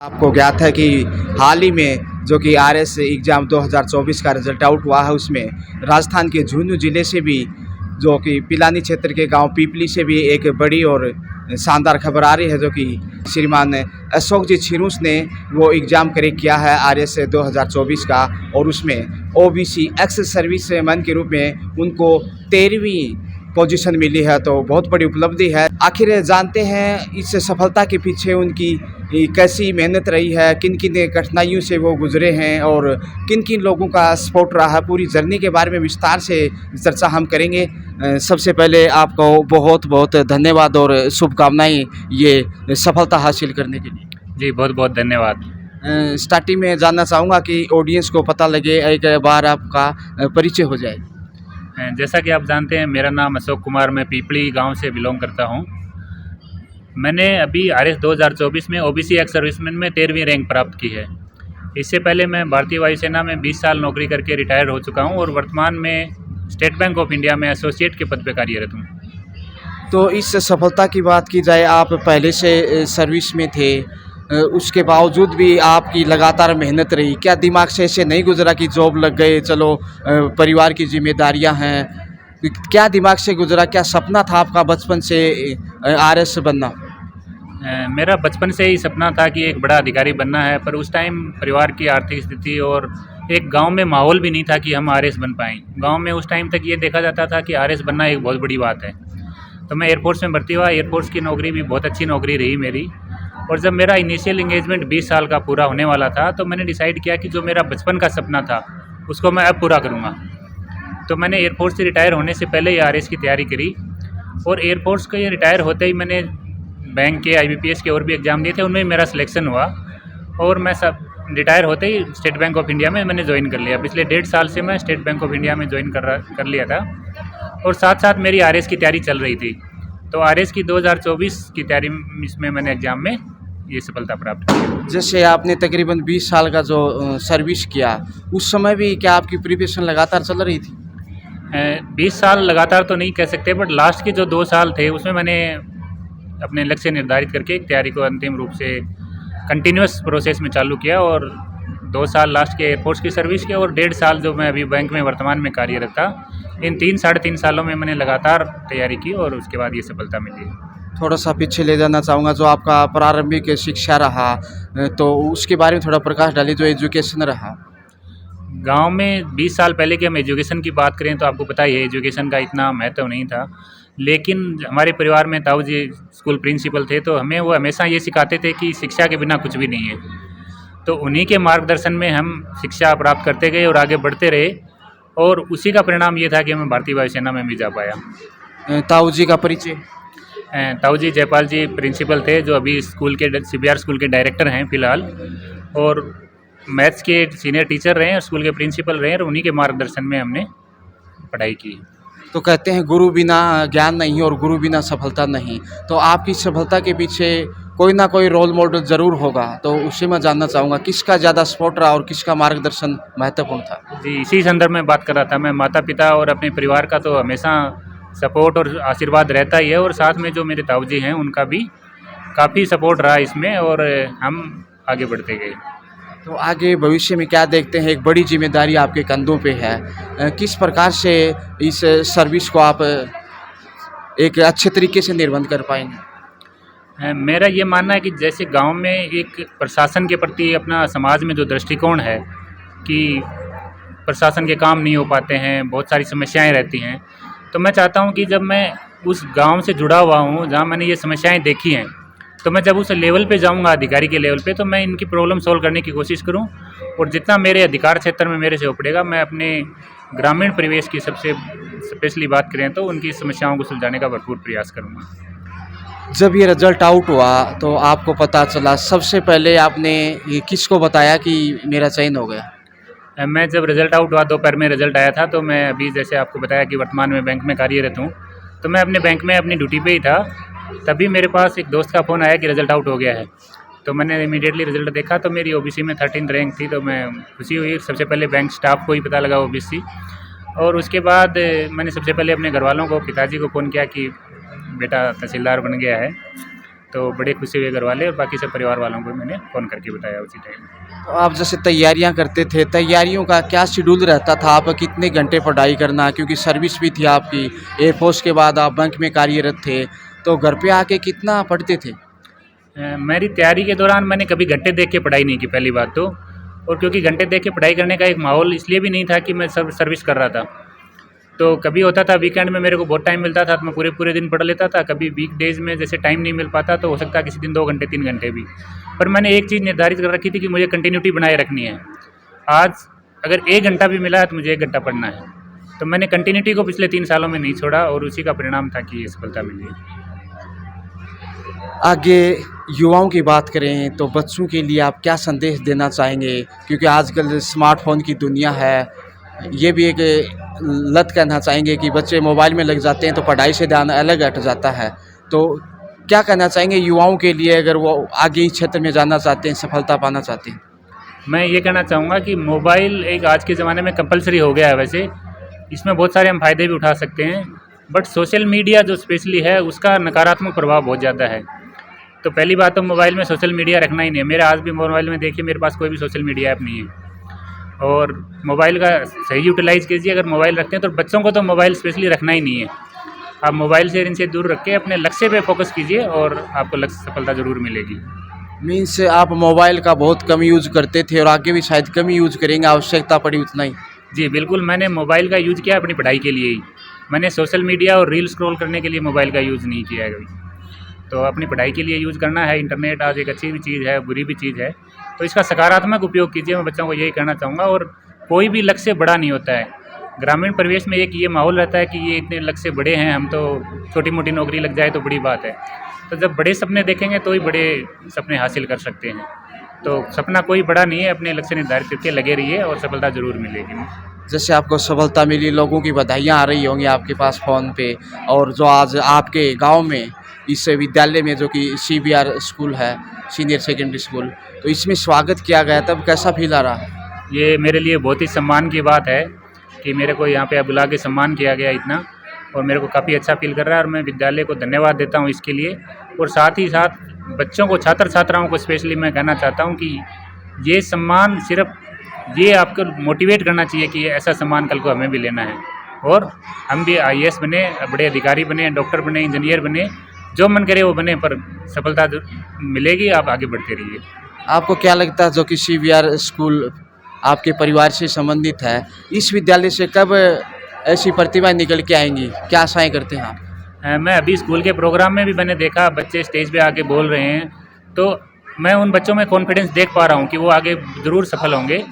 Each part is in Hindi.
आपको ज्ञात है कि हाल ही में जो कि आरएस एग्ज़ाम 2024 का रिजल्ट आउट हुआ है, उसमें राजस्थान के झुंझुनू ज़िले से भी जो कि पिलानी क्षेत्र के गांव पीपली से भी एक बड़ी और शानदार खबर आ रही है, जो कि श्रीमान अशोक जी छिरूस ने वो एग्ज़ाम क्रैक किया है आरएस 2024 का, और उसमें ओबीसी एक्स सर्विस मैन के रूप में उनको 13वीं पोजीशन मिली है। तो बहुत बड़ी उपलब्धि है। आखिर जानते हैं इस सफलता के पीछे उनकी कैसी मेहनत रही है, किन किन कठिनाइयों से वो गुजरे हैं और किन किन लोगों का सपोर्ट रहा है। पूरी जर्नी के बारे में विस्तार से चर्चा हम करेंगे। सबसे पहले आपको बहुत बहुत धन्यवाद और शुभकामनाएं ये सफलता हासिल करने के लिए। जी, बहुत बहुत धन्यवाद। स्टार्टिंग में जानना चाहूँगा कि ऑडियंस को पता लगे, एक बार आपका परिचय हो जाए। जैसा कि आप जानते हैं, मेरा नाम अशोक कुमार, मैं पीपली गांव से बिलोंग करता हूं। मैंने अभी आरएस 2024 में ओबीसी एक्स सर्विसमैन में 13वीं रैंक प्राप्त की है। इससे पहले मैं भारतीय वायुसेना में 20 साल नौकरी करके रिटायर हो चुका हूं और वर्तमान में स्टेट बैंक ऑफ इंडिया में एसोसिएट के पद पर कार्यरत हूँ। तो इस सफलता की बात की जाए, आप पहले से सर्विस में थे, उसके बावजूद भी आपकी लगातार मेहनत रही। क्या दिमाग से ऐसे नहीं गुजरा कि जॉब लग गए, चलो परिवार की जिम्मेदारियां हैं? क्या दिमाग से गुजरा? क्या सपना था आपका बचपन से आरएस बनना? मेरा बचपन से ही सपना था कि एक बड़ा अधिकारी बनना है, पर उस टाइम परिवार की आर्थिक स्थिति और एक गांव में माहौल भी नहीं था कि हम आरएस बन पाएँ। गांव में उस टाइम तक ये देखा जाता था कि आरएस बनना एक बहुत बड़ी बात है। तो मैं एयरफोर्स में भर्ती हुआ। एयरफोर्स की नौकरी भी बहुत अच्छी नौकरी रही मेरी। और जब मेरा इनिशियल इंगेजमेंट 20 साल का पूरा होने वाला था, तो मैंने डिसाइड किया कि जो मेरा बचपन का सपना था उसको मैं अब पूरा करूँगा। तो मैंने एयरफोर्स से रिटायर होने से पहले ही आरएस की तैयारी करी, और एयरफोर्स के रिटायर होते ही मैंने बैंक के, आईबीपीएस के और भी एग्ज़ाम दिए थे, उनमें मेरा सिलेक्शन हुआ। और मैं सब रिटायर होते ही स्टेट बैंक ऑफ इंडिया में मैंने ज्वाइन कर लिया। पिछले 1.5 साल से मैं स्टेट बैंक ऑफ इंडिया में ज्वाइन कर लिया था, और साथ साथ मेरी आरएस की तैयारी चल रही थी। तो आरएस की 2024 की तैयारी इसमें मैंने एग्ज़ाम में ये सफलता प्राप्त की। जैसे आपने तकरीबन 20 साल का जो सर्विस किया, उस समय भी क्या आपकी प्रिपरेशन लगातार चल रही थी? 20 साल लगातार तो नहीं कह सकते, बट लास्ट के जो 2 साल थे उसमें मैंने अपने लक्ष्य निर्धारित करके एक तैयारी को अंतिम रूप से कंटिन्यूस प्रोसेस में चालू किया। और 2 साल लास्ट के एयरफोर्स की सर्विस के, और 1.5 साल जो मैं अभी बैंक में वर्तमान में कार्यरत था, इन 3-3.5 सालों में मैंने लगातार तैयारी की और उसके बाद ये सफलता मिली। थोड़ा सा पीछे ले जाना चाहूँगा, जो आपका प्रारंभिक शिक्षा रहा, तो उसके बारे में थोड़ा प्रकाश डालिए, जो एजुकेशन रहा। गांव में 20 साल पहले की हम एजुकेशन की बात करें तो आपको पता ही है, एजुकेशन का इतना महत्व नहीं था। लेकिन हमारे परिवार में ताऊ जी स्कूल प्रिंसिपल थे, तो हमें वो हमेशा ये सिखाते थे कि शिक्षा के बिना कुछ भी नहीं है। तो उन्हीं के मार्गदर्शन में हम शिक्षा प्राप्त करते गए और आगे बढ़ते रहे, और उसी का परिणाम ये था कि मैं भारतीय वायुसेना में भी जा पाया। ताऊ जी का परिचय? ताऊ जी जयपाल जी प्रिंसिपल थे, जो अभी स्कूल के सीबीआर स्कूल के डायरेक्टर हैं फ़िलहाल, और मैथ्स के सीनियर टीचर रहे और स्कूल के प्रिंसिपल रहे, और उन्हीं के मार्गदर्शन में हमने पढ़ाई की। तो कहते हैं गुरु बिना ज्ञान नहीं और गुरु बिना सफलता नहीं। तो आपकी सफलता के पीछे कोई ना कोई रोल मॉडल ज़रूर होगा, तो उससे मैं जानना चाहूँगा किसका ज़्यादा सपोर्ट रहा और किसका मार्गदर्शन महत्वपूर्ण था? जी, इसी संदर्भ में बात कर रहा था मैं। माता पिता और अपने परिवार का तो हमेशा सपोर्ट और आशीर्वाद रहता ही है, और साथ में जो मेरे ताऊ जी हैं उनका भी काफ़ी सपोर्ट रहा इसमें, और हम आगे बढ़ते गए। तो आगे भविष्य में क्या देखते हैं? एक बड़ी जिम्मेदारी आपके कंधों पे है, किस प्रकार से इस सर्विस को आप एक अच्छे तरीके से निर्वहन कर पाएंगे? मेरा ये मानना है कि जैसे गांव में एक प्रशासन के प्रति अपना समाज में जो दृष्टिकोण है कि प्रशासन के काम नहीं हो पाते हैं, बहुत सारी समस्याएं रहती हैं, तो मैं चाहता हूं कि जब मैं उस गांव से जुड़ा हुआ हूं जहां मैंने ये समस्याएं देखी हैं, तो मैं जब उस लेवल पे जाऊंगा, अधिकारी के लेवल पे, तो मैं इनकी प्रॉब्लम सॉल्व करने की कोशिश करूं, और जितना मेरे अधिकार क्षेत्र में मेरे से हो पड़ेगा, मैं अपने ग्रामीण परिवेश की सबसे स्पेशली बात करें तो उनकी समस्याओं को सुलझाने का भरपूर प्रयास करूँगा। जब ये रिजल्ट आउट हुआ तो आपको पता चला, सबसे पहले आपने ये किसको बताया कि मेरा चयन हो गया? मैं जब रिज़ल्ट आउट हुआ, दोपहर में रिज़ल्ट आया था, तो मैं अभी जैसे आपको बताया कि वर्तमान में बैंक में कार्यरत हूँ, तो मैं अपने बैंक में अपनी ड्यूटी पे ही था। तभी मेरे पास एक दोस्त का फ़ोन आया कि रिज़ल्ट आउट हो गया है। तो मैंने इमीडिएटली रिज़ल्ट देखा, तो मेरी ओबीसी में 13th रैंक थी, तो मैं खुशी हुई। सबसे पहले बैंक स्टाफ को ही पता लगा ओबीसी, और उसके बाद मैंने सबसे पहले अपने घर वालों को, पिताजी को फ़ोन किया कि बेटा तहसीलदार बन गया है। तो बड़े खुशी हुए घर वाले और बाकी सब परिवार वालों को मैंने फ़ोन करके बताया उसी टाइम। तो आप जैसे तैयारियां करते थे, तैयारियों का क्या शेड्यूल रहता था? आप कितने घंटे पढ़ाई करना, क्योंकि सर्विस भी थी आपकी, एयरफोर्स के बाद आप बैंक में कार्यरत थे, तो घर पे आके कितना पढ़ते थे? मेरी तैयारी के दौरान मैंने कभी घंटे देख के पढ़ाई नहीं की, पहली बात तो। और क्योंकि घंटे देख के पढ़ाई करने का एक माहौल इसलिए भी नहीं था कि मैं सर्विस कर रहा था। तो कभी होता था वीकेंड में मेरे को बहुत टाइम मिलता था तो मैं पूरे पूरे दिन पढ़ लेता था। कभी वीकडेज़ में जैसे टाइम नहीं मिल पाता तो हो सकता है किसी दिन 2 घंटे 3 घंटे भी। पर मैंने एक चीज़ निर्धारित कर रखी थी कि मुझे कंटिन्यूटी बनाए रखनी है। आज अगर 1 घंटा भी मिला है तो मुझे 1 घंटा पढ़ना है। तो मैंने कंटिन्यूटी को पिछले 3 सालों में नहीं छोड़ा और उसी का परिणाम था कि ये सफलता मिली है। आगे युवाओं की बात करें तो बच्चों के लिए आप क्या संदेश देना चाहेंगे? क्योंकि आजकल स्मार्टफ़ोन की दुनिया है, ये भी एक लत कहना चाहेंगे कि बच्चे मोबाइल में लग जाते हैं तो पढ़ाई से ध्यान अलग हट जाता है। तो क्या कहना चाहेंगे युवाओं के लिए अगर वो आगे इस क्षेत्र में जाना चाहते हैं, सफलता पाना चाहते हैं? मैं ये कहना चाहूँगा कि मोबाइल एक आज के ज़माने में कंपलसरी हो गया है वैसे। इसमें बहुत सारे हम फ़ायदे भी उठा सकते हैं, बट सोशल मीडिया जो स्पेशली है उसका नकारात्मक प्रभाव बहुत ज़्यादा है। तो पहली बात तो मोबाइल में सोशल मीडिया रखना ही नहीं है। मेरे आज भी मोबाइल में देखिए मेरे पास कोई भी सोशल मीडिया ऐप नहीं है। और मोबाइल का सही यूटिलाइज़ कीजिए। अगर मोबाइल रखते हैं तो बच्चों को तो मोबाइल स्पेशली रखना ही नहीं है। आप मोबाइल से इनसे दूर रख के अपने लक्ष्य पे फोकस कीजिए और आपको लक्ष्य सफलता ज़रूर मिलेगी। मीन्स आप मोबाइल का बहुत कम यूज़ करते थे और आगे भी शायद कम ही यूज़ करेंगे, आवश्यकता पड़ी उतना ही। जी बिल्कुल, मैंने मोबाइल का यूज़ किया अपनी पढ़ाई के लिए ही। मैंने सोशल मीडिया और रील स्क्रॉल करने के लिए मोबाइल का यूज़ नहीं किया है कभी। तो अपनी पढ़ाई के लिए यूज़ करना है। इंटरनेट आज एक अच्छी भी चीज़ है, बुरी भी चीज़ है, तो इसका सकारात्मक उपयोग कीजिए। मैं बच्चों को यही कहना चाहूँगा। और कोई भी लक्ष्य बड़ा नहीं होता है। ग्रामीण परिवेश में एक ये माहौल रहता है कि ये इतने लक्ष्य बड़े हैं, हम तो छोटी मोटी नौकरी लग जाए तो बड़ी बात है। तो जब बड़े सपने देखेंगे तो ही बड़े सपने हासिल कर सकते हैं। तो सपना कोई बड़ा नहीं है, अपने लक्ष्य निर्धारित करके लगे रहिए और सफलता ज़रूर मिलेगी। जैसे आपको सफलता मिली, लोगों की बधाइयाँ आ रही होंगी आपके पास फ़ोन पे, और जो आज आपके गांव में इस विद्यालय में जो कि CBR स्कूल है, सीनियर सेकेंडरी स्कूल, तो इसमें स्वागत किया गया, तब कैसा फील आ रहा है? ये मेरे लिए बहुत ही सम्मान की बात है कि मेरे को यहाँ पे बुला के सम्मान किया गया इतना, और मेरे को काफ़ी अच्छा फील कर रहा है। और मैं विद्यालय को धन्यवाद देता हूँ इसके लिए। और साथ ही साथ बच्चों को, छात्र छात्राओं को स्पेशली मैं कहना चाहता हूँ कि ये सम्मान सिर्फ ये आपको मोटिवेट करना चाहिए कि ऐसा सम्मान कल को हमें भी लेना है और हम भी IAS बने, बड़े अधिकारी बने, डॉक्टर बने, इंजीनियर बने, जो मन करे वो बने, पर सफलता मिलेगी। आप आगे बढ़ते रहिए। आपको क्या लगता है जो कि CBR स्कूल आपके परिवार से संबंधित है, इस विद्यालय से कब ऐसी प्रतिभा निकल के आएंगी? क्या आशाएं करते हैं आप? मैं अभी स्कूल के प्रोग्राम में भी मैंने देखा बच्चे स्टेज पे आके बोल रहे हैं, तो मैं उन बच्चों में कॉन्फिडेंस देख पा रहा हूँ कि वो आगे ज़रूर सफल होंगे।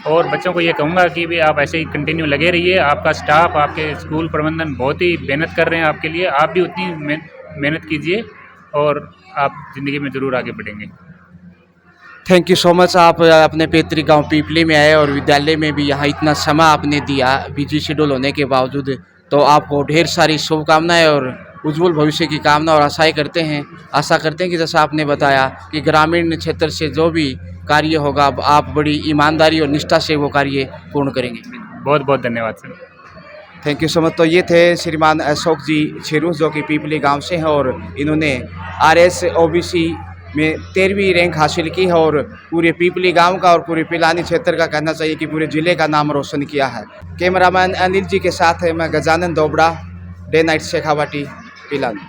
और बच्चों को ये कहूँगा कि भी आप ऐसे ही कंटिन्यू लगे रहिए। आपका स्टाफ, आपके स्कूल प्रबंधन बहुत ही मेहनत कर रहे हैं आपके लिए। आप भी उतनी मेहनत कीजिए और आप ज़िंदगी में ज़रूर आगे बढ़ेंगे। Thank you so much. आप अपने पैतृक गांव पीपली में आए और विद्यालय में भी यहाँ इतना समय आपने दिया, बिजी शेड्यूल होने के बावजूद। तो आपको ढेर सारी शुभकामनाएं और उज्जवल भविष्य की कामना और आशा करते हैं कि जैसा आपने बताया कि ग्रामीण क्षेत्र से जो भी कार्य होगा आप बड़ी ईमानदारी और निष्ठा से वो कार्य पूर्ण करेंगे। बहुत बहुत धन्यवाद sir. Thank you so much. तो ये थे श्रीमान अशोक जी छिरू, जो कि पीपली गांव से हैं और इन्होंने RS OBC में 13वीं रैंक हासिल की है और पूरे पीपली गांव का और पूरे पिलानी क्षेत्र का कहना चाहिए कि पूरे ज़िले का नाम रोशन किया है। कैमरामैन अनिल जी के साथ है मैं गजानन दोबड़ा, डे नाइट शेखावाटी, पिलानी।